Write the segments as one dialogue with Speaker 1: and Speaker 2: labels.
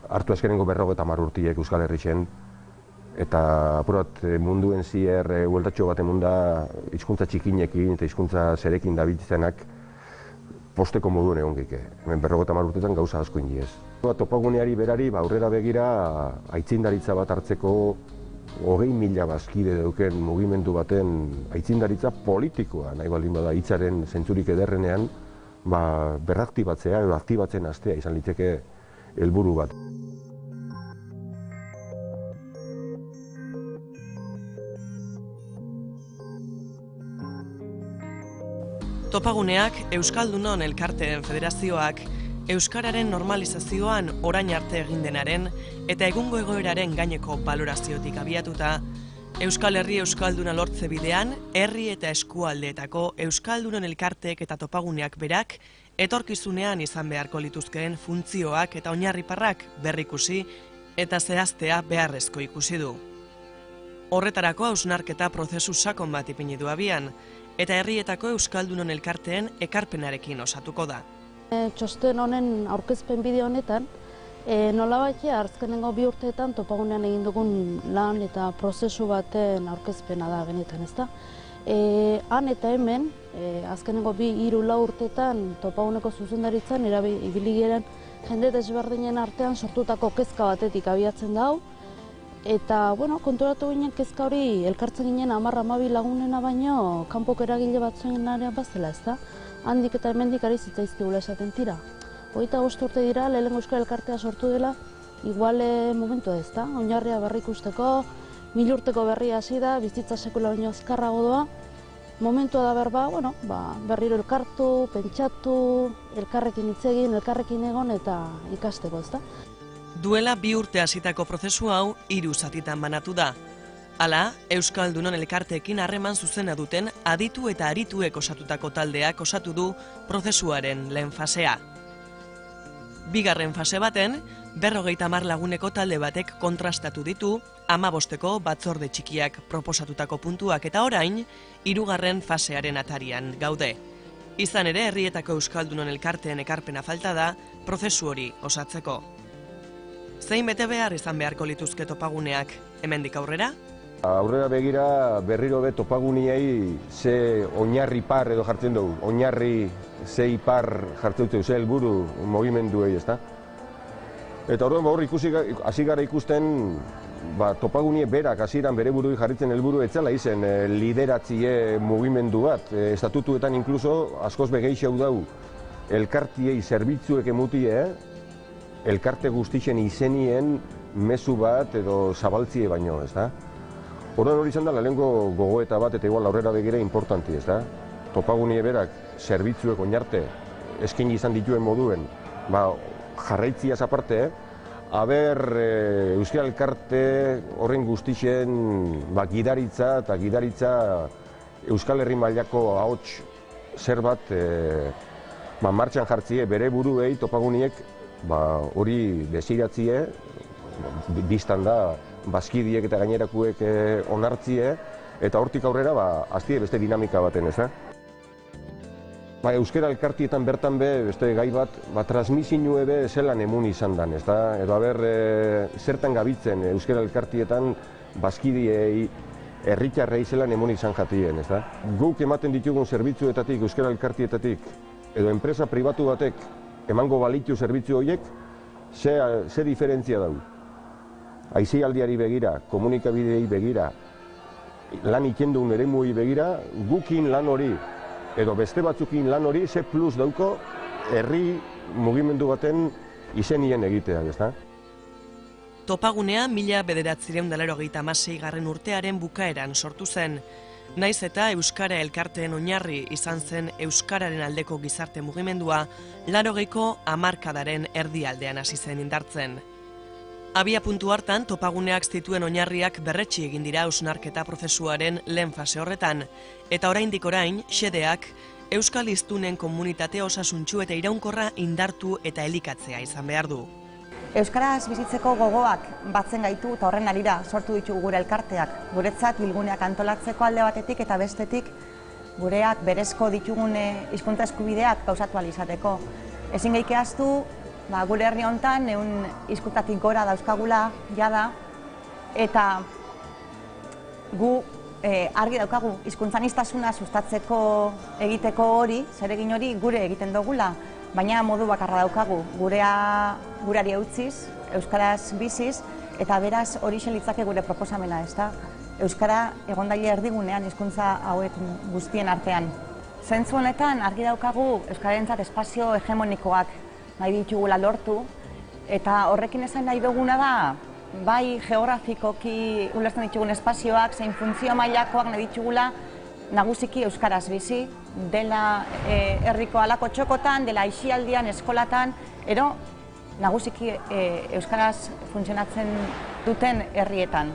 Speaker 1: hartu azkenengo 50 urtiek Euskal Herrixen, eta apurat munduen zier hueltatxo bat emun da hizkuntza txikinekin eta hizkuntza zerekin dabiltzenak posteko moduen egon gike. Hemen 50 urtetan gauza asko indi ez. Topaguneari berari aurrera begira aitzindaritza bat hartzeko 20.000 bazkide dauken mugimendu baten aitzindaritza politikoa nahi baldin bada hitzaren zentzurik ederrenean berraktibatzea edo aktibatzen hastea izan liteke helburu bat.
Speaker 2: Topaguneak, Euskaldunon Elkarteen Federazioak, Euskararen normalizazioan orain arte egin denaren eta egungo egoeraren gaineko baloraziotik abiatuta, Euskal Herri Euskalduna lortze bidean, herri eta eskualdeetako Euskaldunon Elkarteek eta Topaguneak berak, etorkizunean izan beharko lituzkeen funtzioak eta oinarriparrak berrikusi eta zehaztea beharrezko ikusi du. Horretarako hausnarketa prozesu sakon bat ipini du abian, eta herrietako Euskaldunon Elkarteen ekarpenarekin osatuko da.
Speaker 3: Txosten honen aurkezpen bideo honetan, nolabaitea azkenengo 2 urteetan Topagunean egin dugun lan eta prozesu baten aurkezpena da benetan, ezta? Han eta hemen, azkenengo 2-3 urteetan Topaguneko zuzendaritzan ibili garen jende desberdinen artean sortutako kezka batetik abiatzen da hau. Eta, konturatu ginen kezka hori elkartzen ginen 10-12 lagunena baino kanpoko eragile batzuen arean bazela, ezta? Handik eta hemendik ari zitzaizkigula esaten tira. 25 urte dira, lehenengo Euskal Elkartea sortu dela, igual momentu ez da, oinarria berrikusteko, 1000 urteko berria hasi da, bizitza sekula baino azkarrago doa. Momentua da berriro elkartu, pentsatu, elkarrekin hitz egin, elkarrekin egon eta ikasteko, ez da?
Speaker 2: Duela 2 urte hasitako prozesu hau 3 zatitan banatu da. Hala, Euskaldunon Elkarteekin harreman zuzena duten aditu eta arituek osatutako taldeak osatu du prozesuaren lehen fasea. Bigarren fase baten, 50 laguneko talde batek kontrastatu ditu 15ko batzorde txikiak proposatutako puntuak eta orain, 3. fasearen atarian gaude. Izan ere, herrietako Euskaldunon Elkarteen ekarpena falta da prozesu hori osatzeko. Zein bete behar izan beharko lituzke Topaguneak hemendik aurrera?
Speaker 1: Aurrera begira berriro be Topaguniei ze oinarri par edo jartzen dugu, oinarri ze ipar jartzen dute, ze helburu mugimenduei, ezta? Eta orduan hor hasi gara ikusten Topagunie berak hasieran bere burui jarritzen helburu etzela izen lideratzie mugimendu bat, estatutuetan inkluso askoz begeixau dau elkartiei zerbitzuek emutie, elkarte guztixen izenien mezu bat edo zabaltzie baino, ezta? Orduan hori izan da lehenengo gogoeta bat eta igual aurrera begira importanti, ezta? Topagunie berak zerbitzuek oinarte eskaini izan dituen moduen, jarraitziaz aparte, Euskal Elkarte horren guztixen gidaritza eta gidaritza Euskal Herri mailako ahots zer bat martxan jartzie bere buruei Topaguniek hori desiratzie, biztan da bazkidiek eta gainerakuek onartzie, eta hortik aurrera hastie beste dinamika baten, ezta? Euskara Elkartietan bertan beste gai bat, transmisinue zelan emun izan dan, ezta? Edo zertan gabitzen Euskara Elkartietan bazkidiei, herritarrei zelan emun izan jatien, ezta? Guk ematen ditugun zerbitzuetatik, Euskara Elkartietatik, edo enpresa pribatu batek emango balitu zerbitzu horiek, ze diferentzia dau? Aizialdiari begira, komunikabidei begira, lan ikendun eremuei begira, gukin lan hori, edo beste batzukin lan hori, ze plus dauko herri mugimendu baten izenien egitea, ezta?
Speaker 2: Topagunea 1986 urtearen bukaeran sortu zen, naiz eta Euskara Elkarteen oinarri izan zen Euskararen aldeko gizarte mugimendua 80ko hamarkadaren erdialdean hasi zen indartzen. Abia puntu hartan, Topaguneak zituen oinarriak berretsi egin dira hausnarketa prozesuaren lehen fase horretan, eta oraindik orain, xedeak, Euskal Hiztunen komunitate osasuntsu eta iraunkorra indartu eta elikatzea izan behar du.
Speaker 4: Euskaraz bizitzeko gogoak batzen gaitu eta horren arira sortu ditugu gure elkarteak. Guretzat bilguneak antolatzeko alde batetik eta bestetik gureak berezko ditugun hizkuntza eskubideak gauzatu ahal izateko. Ezin geike ahaztu Gure herri honetan 100 hizkuntzatik gora dauzkagula jada, eta gu argi daukagu hizkuntzaniztasuna sustatzeko egiteko hori, zeregin hori gure egiten dugula, baina modu bakarra daukagu, gureari eutziz, euskaraz biziz, eta beraz hori litzake gure proposamena, ezta? Euskara egon daile erdigunean hizkuntza hauek guztien artean. Zentzu honetan argi daukagu euskararentzat espazio hegemonikoak nahi ditugula lortu, eta horrekin esan nahi duguna da, bai geografikoki ulertzen ditugun espazioak, zein funtzio mailakoak nahi ditugula nagusiki euskaraz bizi, dela herriko halako txokotan, dela aisialdian, eskolatan, ero nagusiki euskaraz funtzionatzen duten herrietan.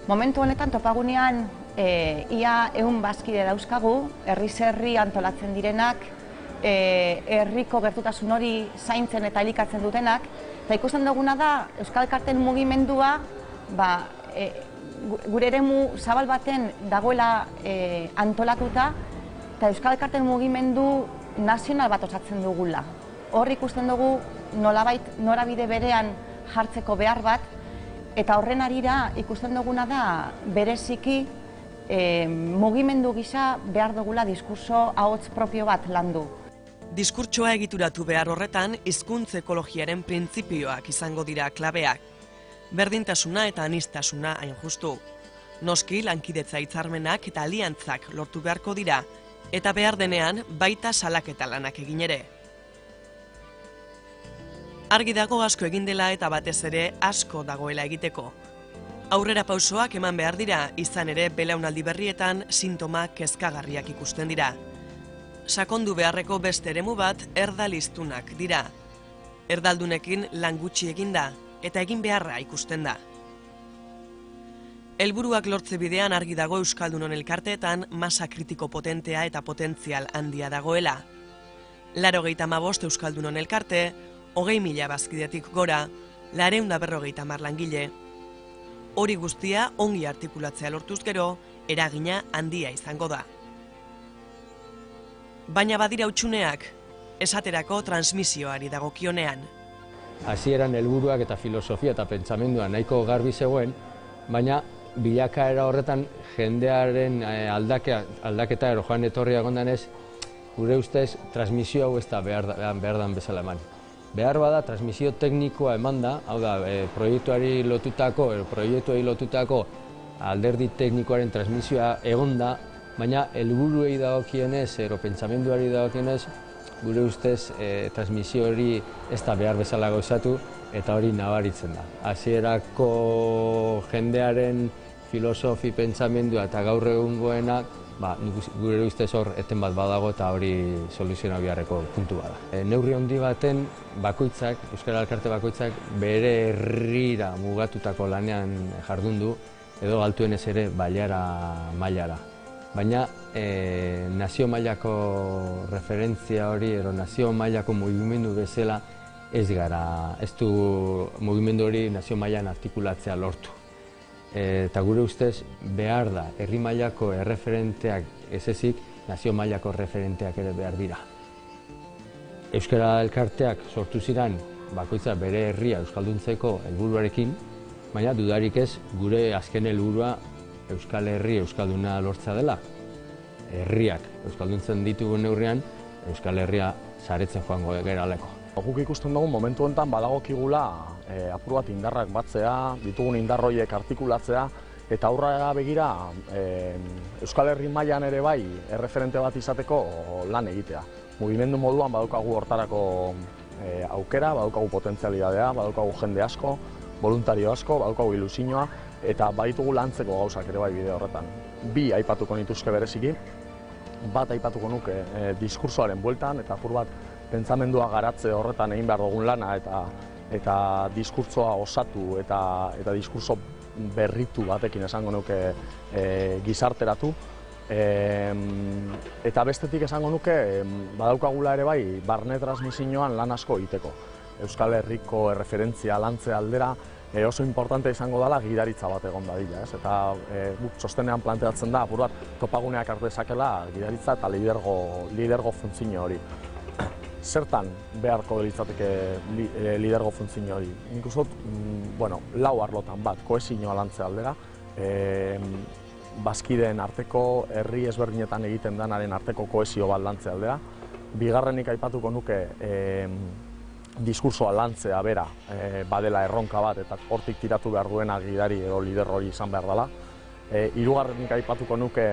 Speaker 4: Momentu honetan topagunean ia 100 bazkide dauzkagu, herriz herri antolatzen direnak, herriko gertutasun hori zaintzen eta elikatzen dutenak, eta ikusten duguna da Euskal Elkarteen mugimendua gure eremu zabal baten dagoela antolatuta, eta Euskal Elkarteen mugimendu nazional bat osatzen dugula. Hor ikusten dugu nolabait norabide berean jartzeko behar bat, eta horren arira ikusten duguna da bereziki mugimendu gisa behar dugula diskurso ahots propio bat landu.
Speaker 2: Diskurtsoa egituratu behar horretan, hizkuntz ekologiaren printzipioak izango dira klabeak. Berdintasuna eta aniztasuna hain justu. Noski lankidetza hitzarmenak eta aliantzak lortu beharko dira, eta behar denean baita salaketa lanak egin ere. Argi dago asko egin dela eta batez ere asko dagoela egiteko. Aurrera pausoak eman behar dira, izan ere belaunaldi berrietan sintoma kezkagarriak ikusten dira. Sakondu beharreko beste eremu bat erdaliztunak dira. Erdaldunekin lan gutxi eginda eta egin beharra ikusten da. Helburuak lortze bidean argi dago Euskaldunon elkarteetan masa kritiko potentea eta potentzial handia dagoela. 85 Euskaldunon elkarte, 20.000 bazkidetik gora, 250 langile. Hori guztia ongi artikulatzea lortuz gero, eragina handia izango da. Baina badira hutsuneak, esaterako transmisioari dagokionean.
Speaker 5: Hasieran helburuak eta filosofia eta pentsamendua nahiko garbi zegoen, baina bilakaera horretan jendearen aldaketa ero joan etorria gondanez, gure ustez transmisio hau ez da behar dan bezala eman. Behar bada transmisio teknikoa eman da, hau da, proiektuari lotutako alderdi teknikoaren transmisioa egon da, baina helburuei dagokienez, ero pentsamenduari dagokienez, gure ustez transmisio hori ez da behar bezala gauzatu eta hori nabaritzen da. Hasierako jendearen filosofi pentsamendua eta gaur egungoena, gure ustez hor eten bat badago eta hori soluziona biharreko puntu bada. Neurri handi baten bakoitzak, Euskal Elkarte bakoitzak bere herrira mugatutako lanean jardun du, edo altuenez ere mailara. Baina nazio mailako referentzia hori, ero nazio mailako mugimendu bezala ez du mugimendu hori nazio mailan artikulatzea lortu. Eta gure ustez behar da, herri mailako erreferenteak ez ezik, nazio mailako referenteak ere behar dira. Euskara Elkarteak sortu ziren bakoitza bere herria euskalduntzeko helburuarekin, baina dudarik ez gure azken helburua Euskal Herri euskalduna lortza dela. Herriak euskalduntzen ditugun neurrian, Euskal Herria saretzen joango geraleko.
Speaker 6: Guk ikusten dugu momentu honetan badagokigula apur bat indarrak batzea, ditugun indarroiek artikulatzea, eta aurrera begira Euskal Herri mailan ere bai erreferente bat izateko lan egitea. Mugimendu moduan badaukagu hortarako aukera, badaukagu potentzialidadea, badaukagu jende asko, voluntario asko, badaukagu ilusioa, eta baditugu lantzeko gauzak ere bai bide horretan. Bi aipatuko nituzke bereziki, bat aipatuko nuke diskursoaren bueltan, eta apur bat pentsamendua garatze horretan egin behar dugun lana, eta diskurtsoa osatu eta diskurso berritu batekin esango nuke gizarteratu. Eta bestetik esango nuke badaukagula ere bai barne transmisioan lan asko egiteko. Euskal Herriko erreferentzia lantze aldera oso importante izango dela gidaritza bat egon dadila, eta txostenean planteatzen da, apur bat topaguneak hartu dezakela gidaritza eta lidergo funtzio hori. zertan beharko litzateke lidergo funtzio hori? Nik uste dut, lau arlotan bat, kohesioa lantzea aldera, bazkideen arteko, herri ezberdinetan egiten denaren arteko kohesio bat lantzea aldera. Bigarrenik aipatuko nuke diskursoa lantzea bera badela erronka bat eta hortik tiratu behar duena gidari edo lider hori izan behar dela. Hirugarrenik aipatuko nuke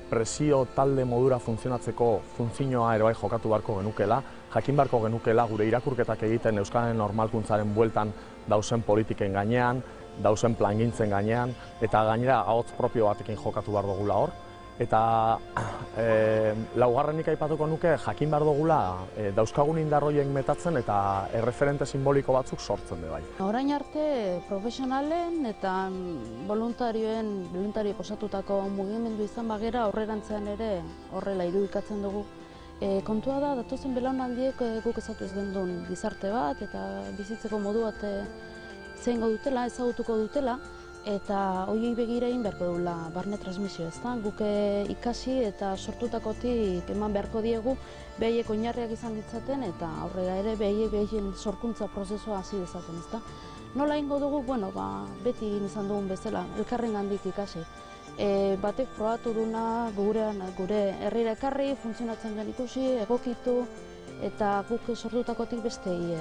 Speaker 6: presio talde modura funtzionatzeko funtzioa ere bai jokatu beharko genukela, jakin beharko genukela gure irakurketak egiten Euskararen normalkuntzaren bueltan dauzen politiken gainean, dauzen plangintzen gainean, eta gainera ahots propio batekin jokatu behar dugula hor. Eta laugarrenik aipatuko nuke jakin behar dugula dauzkagun indarroiek metatzen eta erreferente simboliko batzuk sortzen de bai.
Speaker 3: Orain arte profesionalen eta voluntarioek osatutako mugimendu izan bagera aurrerantzean ere horrela irudikatzen dugu. Kontua da, datozen belaunaldiek guk ezatu ez gendun gizarte bat eta bizitzeko modu bat zehingo dutela, ezagutuko dutela, eta horiei begira egin beharko dugula barne transmisio, ezta? Guk ikasi eta sortutakotik eman beharko diegu behaiek oinarriak izan ditzaten eta aurrera ere behien sorkuntza prozesua hasi dezaten, ezta? Nola egingo dugu, beti egin izan dugun bezala, elkarrengandik ikasi. Batek probatu duna gure herrira ekarri, funtzionatzen den ikusi, egokitu, eta guk sortutakotik bestei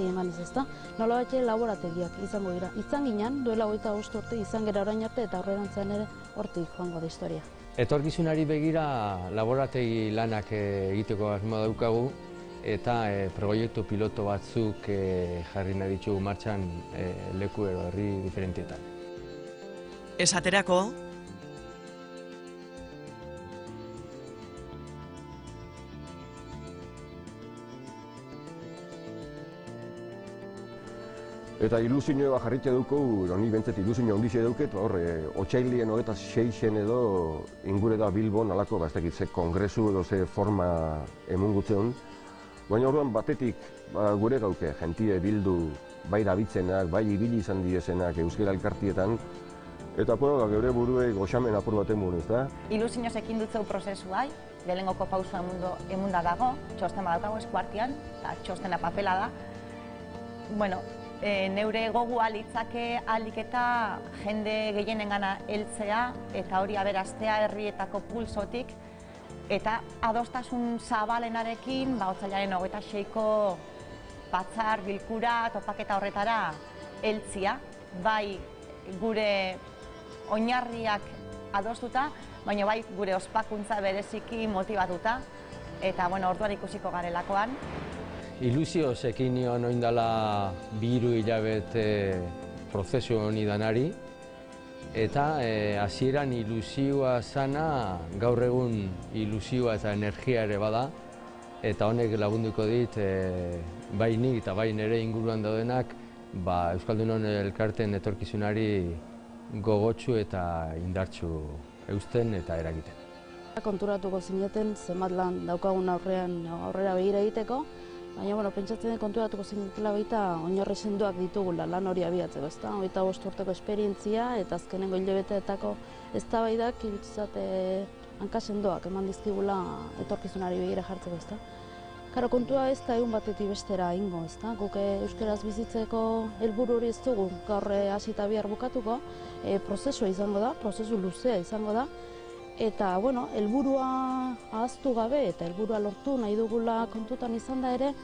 Speaker 3: emanez, ezta? Nolabait laborategiak izango dira. Izan ginen, duela 25 urte, izan gera orain arte eta aurrerantzean ere hortik joango da historia.
Speaker 5: Etorkizunari begira laborategi lanak egiteko asmoa daukagu eta proiektu piloto batzuk jarri nahi ditugu martxan leku edo herri diferentietan.
Speaker 2: Esaterako,
Speaker 1: eta ilusioa jarritxe duko, honi bentzet ilusio ondixe duket, otsailien 26 edo ingure da Bilbon, alako, ez dakit ze kongresu edo ze forma emungutzen hon. Baina orduan batetik gure gauke, jentie bildu, bai dabitzenak, bai ibili izan diezenak euskara elkartietan, eta geure buruei goxamen apur baten mugun, ez da?
Speaker 4: Ilusioz ekin dutzeu prozesuai, lehenengoko pausua emunda dago, txosten badaukago eskuartian, eta txostena papela da. Neure gogua litzake ahalik eta jende gehienengana heltzea eta hori aberastea herrietako pulsotik eta adostasun zabalenarekin otsailaren 26ko batzar bilkura topaketa horretara heltzia, bai gure oinarriak adostuta, baina bai gure ospakuntza bereziki motibatuta eta orduan ikusiko garelakoan.
Speaker 5: Ilusioz ekin nion oindala 2 hilabete prozesu honi danari eta hasieran ilusioa zana gaur egun ilusioa eta energia ere bada eta honek lagunduko dit bai nik eta bai nire inguruan daudenak Euskaldunon elkarteen etorkizunari gogotsu eta indartsu eusten eta eragiten.
Speaker 3: Konturatuko zineten zenbat lan daukagun aurrera begira egiteko, baina pentsatzen konturatuko zinetela baita oinarri sendoak ditugula lan hori abiatzeko, ezta? 25 urteko esperientzia eta azkenengo hilabeteetako eztabaidak iruditzat hanka sendoak eman dizkigula etorkizunari begira jartzeko, ezta? Karo, kontua ez da egun batetik bestera ingo, ezta? Guk euskaraz bizitzeko helburu hori ez dugu gaur hasita bihar bukatuko, prozesua izango da, prozesu luzea izango da, eta helburua ahaztu gabe eta helburua lortu nahi dugula kontutan izan da ere,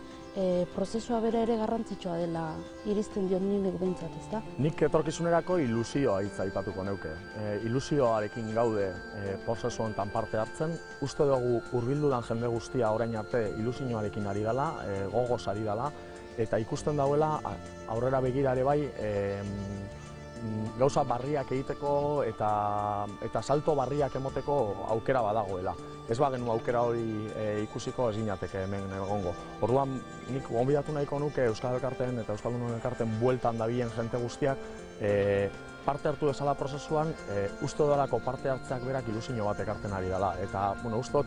Speaker 3: prozesua bere ere garrantzitsua dela iristen dion nik behintzat, ezta?
Speaker 6: Nik etorkizunerako ilusioa hitza aipatuko neuke. Ilusioarekin gaude prozesu honetan parte hartzen. Uste dugu hurbildudan jende guztia orain arte ilusioarekin ari dela, gogoz ari dela, eta ikusten dauela aurrera begira ere bai gauza barriak egiteko eta salto barriak emoteko aukera badagoela. Ez bagenu aukera hori ikusiko ez ginateke hemen egongo. Orduan nik gonbidatu nahiko nuke Euskal Elkarteen eta Euskaldunon Elkarteen bueltan dabilen jente guztiak parte hartu dezala prozesuan, uste dudalako parte hartzeak berak ilusio bat ekartzen ari dela. Eta uste dut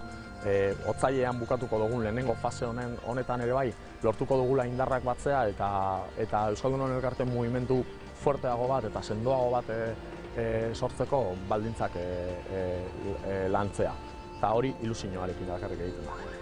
Speaker 6: otsailean bukatuko dugun lehenengo fase honetan ere bai lortuko dugula indarrak batzea eta Euskaldunon Elkarteen mugimendu fuerteago bat eta sendoago bat sortzeko baldintzak lantzea. Eta hori ilusioarekin bakarrik egiten da.